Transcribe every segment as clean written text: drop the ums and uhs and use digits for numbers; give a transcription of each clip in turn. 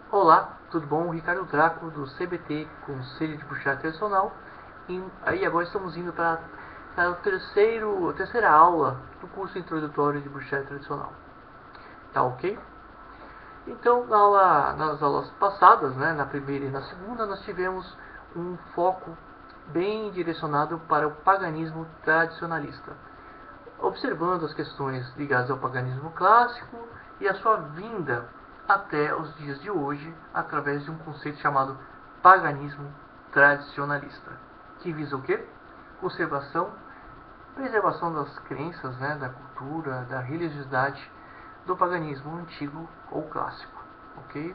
Olá, tudo bom? Ricardo Draco do CBT, Conselho de Bruxaria Tradicional. E aí agora estamos indo para a terceira aula do curso introdutório de Bruxaria Tradicional. Tá ok? Então, nas aulas passadas, né, na primeira e na segunda, nós tivemos um foco bem direcionado para o paganismo tradicionalista, observando as questões ligadas ao paganismo clássico e a sua vinda até os dias de hoje através de um conceito chamado paganismo tradicionalista, que visa o quê? Conservação, preservação das crenças, né, da cultura, da religiosidade do paganismo antigo ou clássico, ok?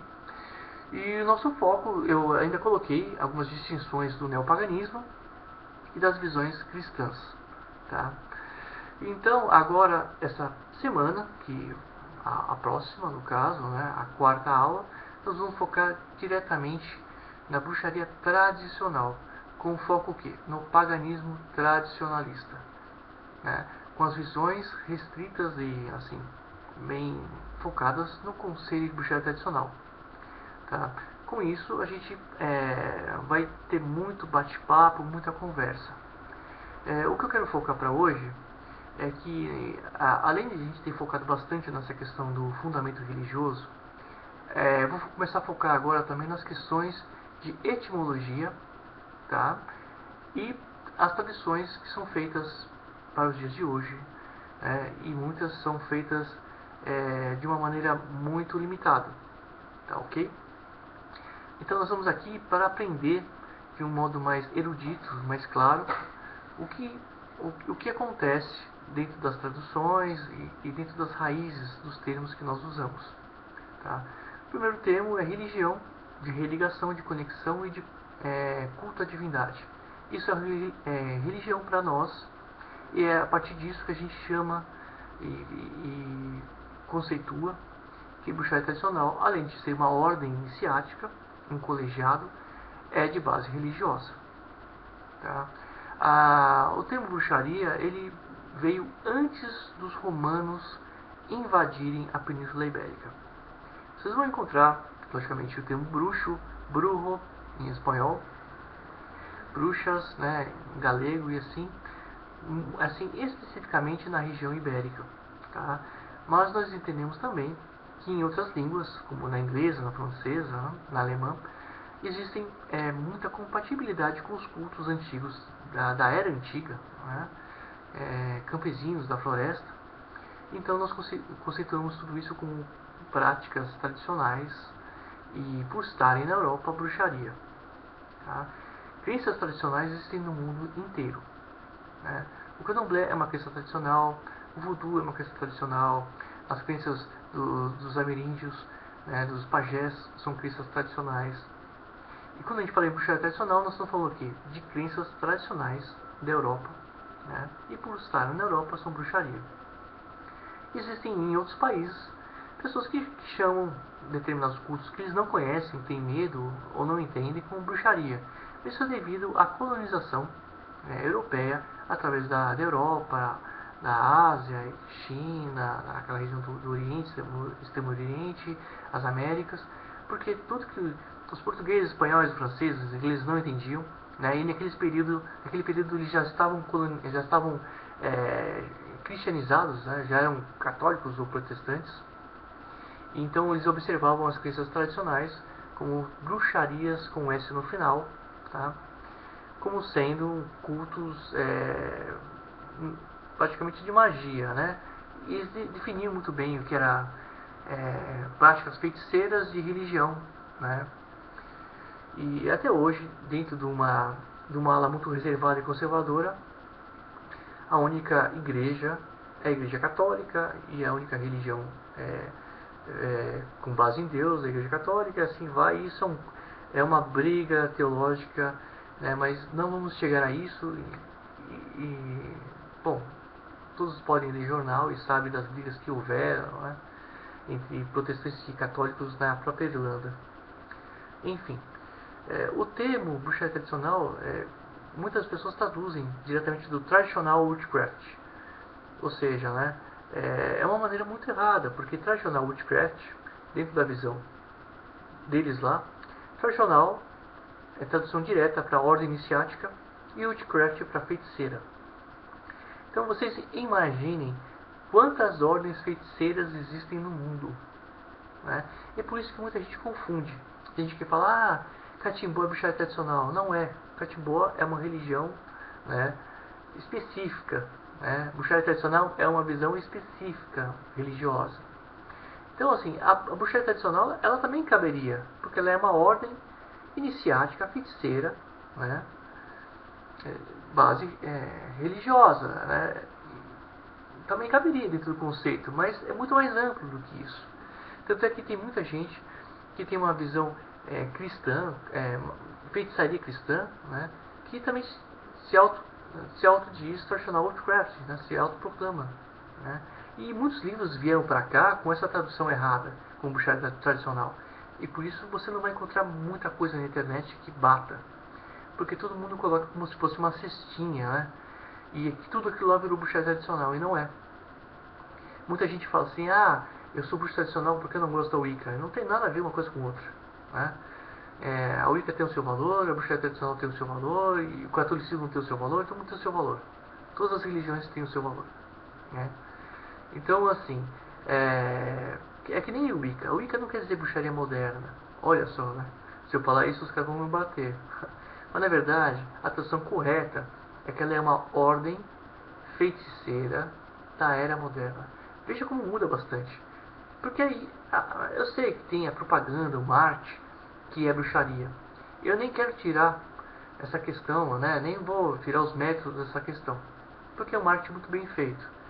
E o nosso foco, eu ainda coloquei algumas distinções do neopaganismo e das visões cristãs, tá? Então, agora, essa semana, que a próxima, no caso, né, a quarta aula, nós vamos focar diretamente na bruxaria tradicional, com foco o quê? No paganismo tradicionalista, né, com as visões restritas e, assim, bem focadas no conceito de bruxaria tradicional. Tá? Com isso, a gente vai ter muito bate-papo, muita conversa. O que eu quero focar para hoje é que, além de a gente ter focado bastante nessa questão do fundamento religioso, vou começar a focar agora também nas questões de etimologia, tá? E as tradições que são feitas para os dias de hoje, e muitas são feitas de uma maneira muito limitada, tá ok? Então nós vamos aqui para aprender de um modo mais erudito, mais claro, o que, o que acontece dentro das traduções e dentro das raízes dos termos que nós usamos. Tá? O primeiro termo é religião, de religação, de conexão e de culto à divindade. Isso é religião para nós, e é a partir disso que a gente chama e conceitua que bruxaria tradicional, além de ser uma ordem iniciática, um colegiado, é de base religiosa. Tá? O termo bruxaria ele veio antes dos romanos invadirem a Península Ibérica. Vocês vão encontrar, logicamente, o termo bruxo, brujo em espanhol, bruxas, né, em galego e assim especificamente na região ibérica. Tá? Mas nós entendemos também que em outras línguas, como na inglesa, na francesa, na alemã, existem muita compatibilidade com os cultos antigos da era antiga, né? Campesinos da floresta. Então nós conceituamos tudo isso como práticas tradicionais e, por estarem na Europa, a bruxaria. Tá? Crenças tradicionais existem no mundo inteiro. Né? O candomblé é uma crença tradicional, o voodoo é uma crença tradicional, as crenças dos ameríndios, né, dos pajés, são crenças tradicionais. E quando a gente fala em bruxaria tradicional, nós estamos falando aqui de crenças tradicionais da Europa, né? E por estar na Europa, são bruxaria. Existem em outros países pessoas que chamam determinados cultos que eles não conhecem, têm medo ou não entendem como bruxaria. Isso é devido à colonização europeia através da Europa, da Ásia, China, aquela região do Oriente, Extremo Oriente, as Américas, porque tudo que os portugueses, espanhóis, franceses, ingleses não entendiam, né? E naquele período eles já estavam cristianizados, né? Já eram católicos ou protestantes, então eles observavam as crenças tradicionais como bruxarias com S no final, tá? Como sendo cultos praticamente de magia, né? E eles definiam muito bem o que era práticas feiticeiras de religião, né? E até hoje, dentro de uma ala muito reservada e conservadora, a única igreja é a Igreja Católica e a única religião com base em Deus, a Igreja Católica, e assim vai. Isso é uma briga teológica, né, mas não vamos chegar a isso. Bom, todos podem ler jornal e sabem das brigas que houveram, né, entre protestantes e católicos na própria Irlanda. Enfim, o termo bruxaria tradicional, muitas pessoas traduzem diretamente do traditional witchcraft, ou seja, né, é uma maneira muito errada, porque traditional witchcraft, dentro da visão deles lá. Tradicional é tradução direta para ordem iniciática e witchcraft para feiticeira. Então vocês imaginem quantas ordens feiticeiras existem no mundo, né? É por isso que muita gente confunde. Tem gente que fala, catimbó é bruxaria tradicional. Não é. Catimbó é uma religião, né, específica, né? Bruxaria tradicional é uma visão específica religiosa. Então, assim, a bruxaria tradicional, ela também caberia, porque ela é uma ordem iniciática, feiticeira, né, base religiosa, né, também caberia dentro do conceito, mas é muito mais amplo do que isso. Tanto é que tem muita gente que tem uma visão cristã, feitiçaria cristã, né, que também se autodiz traditional witchcraft, né, se autoproclama, né. E muitos livros vieram para cá com essa tradução errada, com bruxaria tradicional. E por isso você não vai encontrar muita coisa na internet que bata. Porque todo mundo coloca como se fosse uma cestinha, né? E tudo aquilo lá virou bruxaria tradicional, e não é. Muita gente fala assim, eu sou bruxo tradicional porque eu não gosto da Wicca. Não tem nada a ver uma coisa com outra, né? A Wicca tem o seu valor, a bruxaria tradicional tem o seu valor, e o catolicismo tem o seu valor, todo mundo tem o seu valor. Todas as religiões têm o seu valor, né? Então, assim, é que nem o Wicca. O Wicca não quer dizer bruxaria moderna. Olha só, né? Se eu falar isso, os caras vão me bater. Mas, na verdade, a tradução correta é que ela é uma ordem feiticeira da era moderna. Veja como muda bastante. Porque aí, eu sei que tem a propaganda, o marketing, que é bruxaria. Eu nem quero tirar essa questão, né? Nem vou tirar os méritos dessa questão. Porque é um marketing muito bem feito.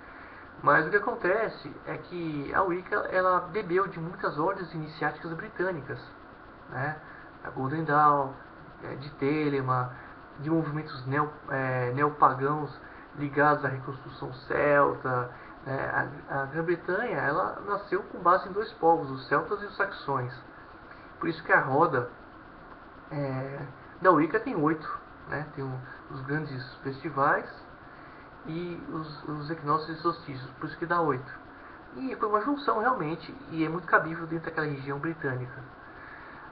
Mas o que acontece é que a Wicca, ela bebeu de muitas ordens iniciáticas britânicas, né? A Golden Dawn, de Telema, de movimentos neopagãos ligados à reconstrução celta, né? A Grã-Bretanha, ela nasceu com base em dois povos, os celtas e os saxões. Por isso que a roda da Wicca tem 8, né? Tem os grandes festivais e os equinócios e solstícios, por isso que dá 8. E foi uma junção realmente, e é muito cabível dentro daquela região britânica.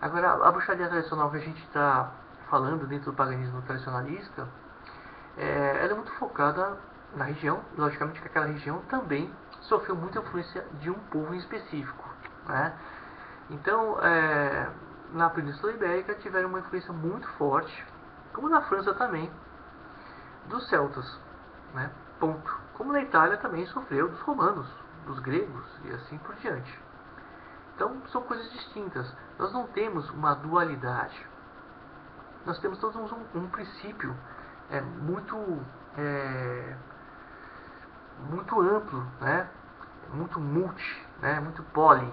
Agora, a bruxaria tradicional que a gente está falando dentro do paganismo tradicionalista, ela é muito focada na região, logicamente que aquela região também sofreu muita influência de um povo em específico, né? Então, na Península Ibérica tiveram uma influência muito forte, como na França também, dos celtas, né? Ponto. Como na Itália também sofreu dos romanos, dos gregos e assim por diante. Então são coisas distintas. Nós não temos uma dualidade. Nós temos todos um princípio muito muito amplo, né? Muito multi, né? Muito poli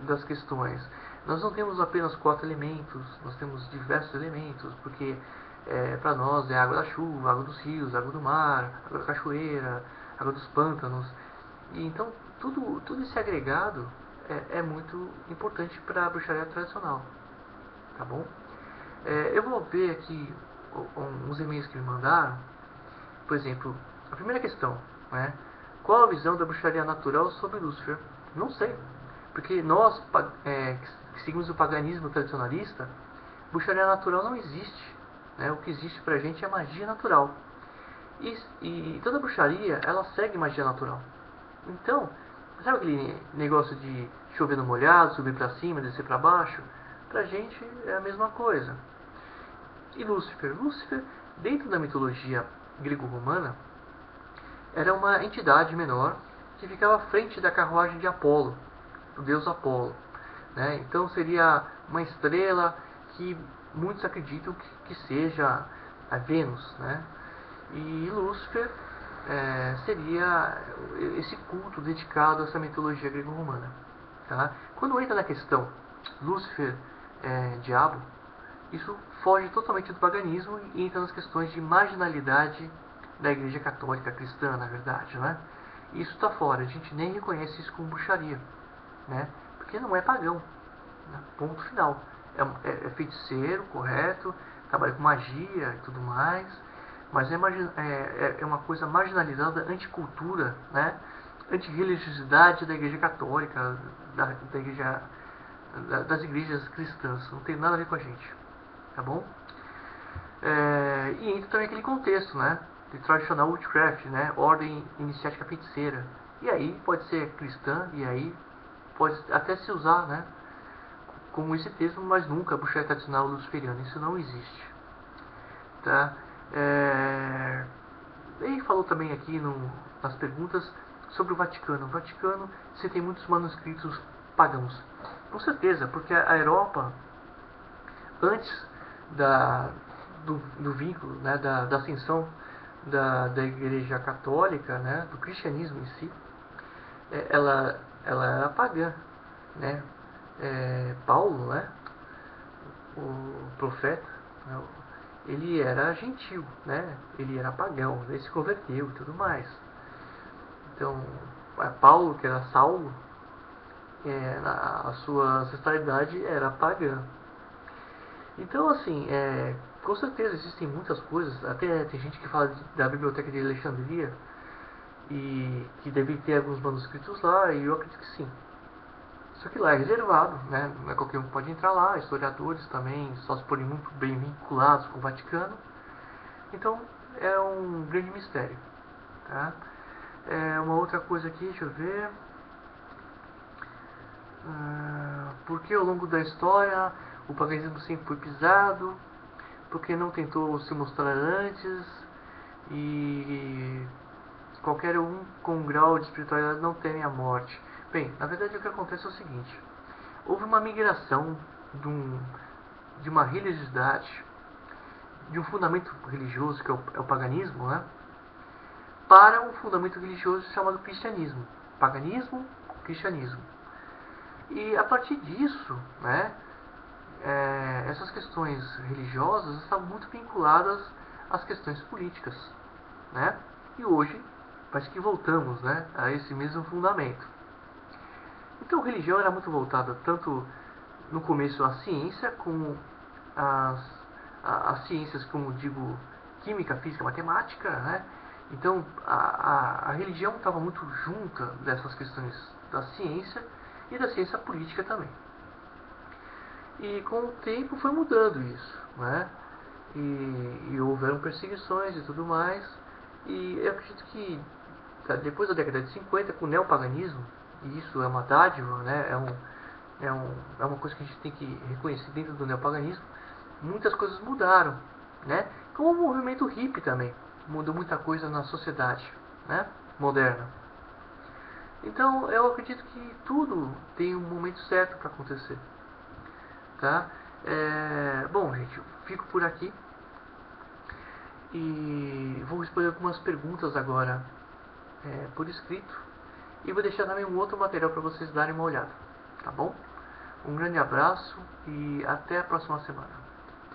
das questões. Nós não temos apenas 4 elementos, nós temos diversos elementos, porque para nós é água da chuva, água dos rios, água do mar, água da cachoeira, água dos pântanos. E então tudo esse agregado é muito importante para a bruxaria tradicional, tá bom? Eu vou ver aqui uns e-mails que me mandaram. Por exemplo, a primeira questão, né? Qual a visão da bruxaria natural sobre Lúcifer? Não sei, porque nós que seguimos o paganismo tradicionalista, bruxaria natural não existe, né? O que existe pra gente é magia natural. E toda bruxaria, ela segue magia natural. Então, sabe aquele negócio de chover no molhado, subir para cima, descer para baixo? Pra gente é a mesma coisa. E Lúcifer? Lúcifer, dentro da mitologia grego-romana, era uma entidade menor que ficava à frente da carruagem de Apolo, do deus Apolo, né? Então seria uma estrela que muitos acreditam que seja a Vênus, né? E Lúcifer seria esse culto dedicado a essa mitologia grego-romana, tá? Quando entra na questão Lúcifer, diabo, isso foge totalmente do paganismo e entra nas questões de marginalidade da Igreja Católica cristã, na verdade, né? Isso está fora, a gente nem reconhece isso como bruxaria, né? Porque não é pagão, né? Ponto final. É feiticeiro, correto, trabalha com magia e tudo mais, mas é uma coisa marginalizada, anticultura, né? Antirreligiosidade da Igreja Católica, da Igreja das igrejas cristãs, não tem nada a ver com a gente, tá bom? E entra também aquele contexto, né, de tradicional witchcraft, né, ordem iniciática feiticeira, e aí pode ser cristã, e aí pode até se usar, né, como esse termo, mas nunca a bruxaria tradicional luciferiana, isso não existe, tá? Ele falou também aqui nas perguntas sobre o Vaticano. O Vaticano, você tem muitos manuscritos pagãos. Com certeza, porque a Europa, antes do vínculo, né, da ascensão da Igreja Católica, né, do cristianismo em si, ela era pagã, né? Paulo, né, o profeta, né, ele era gentil, né? Ele era pagão, ele se converteu e tudo mais. Então, Paulo, que era Saulo, a sua ancestralidade era pagã. Então, assim, com certeza existem muitas coisas, até tem gente que fala da Biblioteca de Alexandria, e que deve ter alguns manuscritos lá, e eu acredito que sim. Só que lá é reservado, né? Não é qualquer um que pode entrar lá, historiadores também, só se forem muito bem vinculados com o Vaticano. Então, é um grande mistério. Tá? Uma outra coisa aqui, deixa eu ver. Porque ao longo da história o paganismo sempre foi pisado, porque não tentou se mostrar antes, e qualquer um com um grau de espiritualidade não teme a morte. Bem, na verdade o que acontece é o seguinte: houve uma migração de uma religiosidade, de um fundamento religioso que é o paganismo, né, para um fundamento religioso chamado cristianismo. Paganismo, cristianismo. E a partir disso, né, essas questões religiosas estavam muito vinculadas às questões políticas, né? E hoje parece que voltamos, né, a esse mesmo fundamento. Então, a religião era muito voltada tanto no começo à ciência, como as ciências, como digo, química, física, matemática, né? Então, a religião estava muito junta dessas questões da ciência e da ciência política também. E com o tempo foi mudando isso, né? E houveram perseguições e tudo mais. E eu acredito que depois da década de 50, com o neopaganismo, e isso é uma dádiva, né? É uma coisa que a gente tem que reconhecer dentro do neopaganismo, muitas coisas mudaram, né? Como o movimento hippie também mudou muita coisa na sociedade, né, moderna. Então eu acredito que tudo tem um momento certo para acontecer, tá? Bom, gente, eu fico por aqui e vou responder algumas perguntas agora por escrito, e vou deixar também um outro material para vocês darem uma olhada, tá bom? Um grande abraço e até a próxima semana.